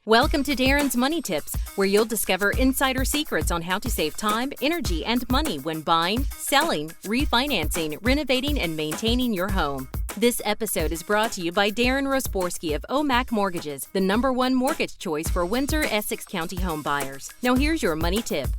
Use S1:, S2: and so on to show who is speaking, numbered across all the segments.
S1: Welcome to Darrin's Money Tips, where you'll discover insider secrets on how to save time, energy, and money when buying, selling, refinancing, renovating, and maintaining your home. This episode is brought to you by Darrin Roseborsky of OMAC Mortgages, the #1 mortgage choice for Windsor, Essex County home buyers. Now here's your money tip.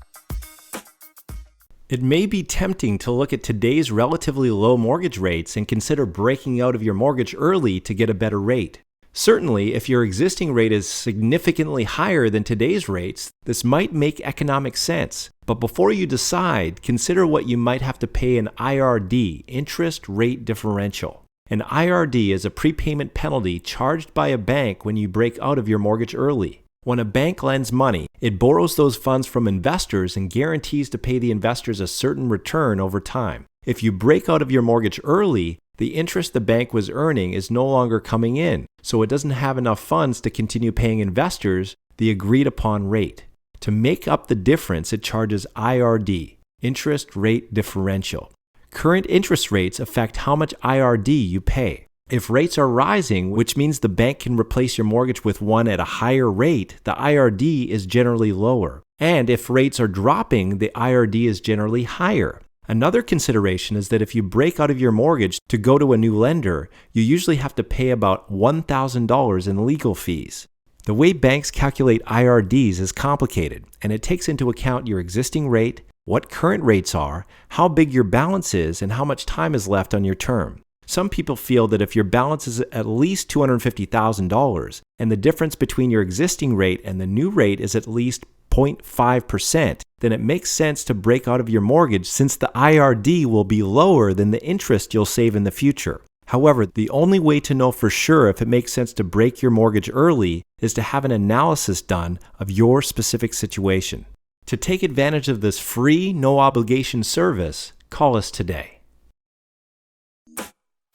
S2: It may be tempting to look at today's relatively low mortgage rates and consider breaking out of your mortgage early to get a better rate. Certainly, if your existing rate is significantly higher than today's rates, this might make economic sense. But before you decide, consider what you might have to pay an IRD, interest rate differential. An IRD is a prepayment penalty charged by a bank when you break out of your mortgage early. When a bank lends money, it borrows those funds from investors and guarantees to pay the investors a certain return over time. If you break out of your mortgage early, the interest the bank was earning is no longer coming in, so it doesn't have enough funds to continue paying investors the agreed upon rate. To make up the difference, it charges IRD, interest rate differential. Current interest rates affect how much IRD you pay. If rates are rising, which means the bank can replace your mortgage with one at a higher rate, the IRD is generally lower. And if rates are dropping, the IRD is generally higher. Another consideration is that if you break out of your mortgage to go to a new lender, you usually have to pay about $1,000 in legal fees. The way banks calculate IRDs is complicated, and it takes into account your existing rate, what current rates are, how big your balance is, and how much time is left on your term. Some people feel that if your balance is at least $250,000 and the difference between your existing rate and the new rate is at least 0.5%, then it makes sense to break out of your mortgage since the IRD will be lower than the interest you'll save in the future. However, the only way to know for sure if it makes sense to break your mortgage early is to have an analysis done of your specific situation. To take advantage of this free, no-obligation service, call us today.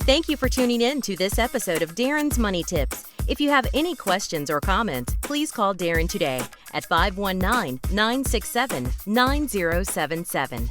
S1: Thank you for tuning in to this episode of Darrin's Money Tips. If you have any questions or comments, please call Darrin today at 519-967-9077.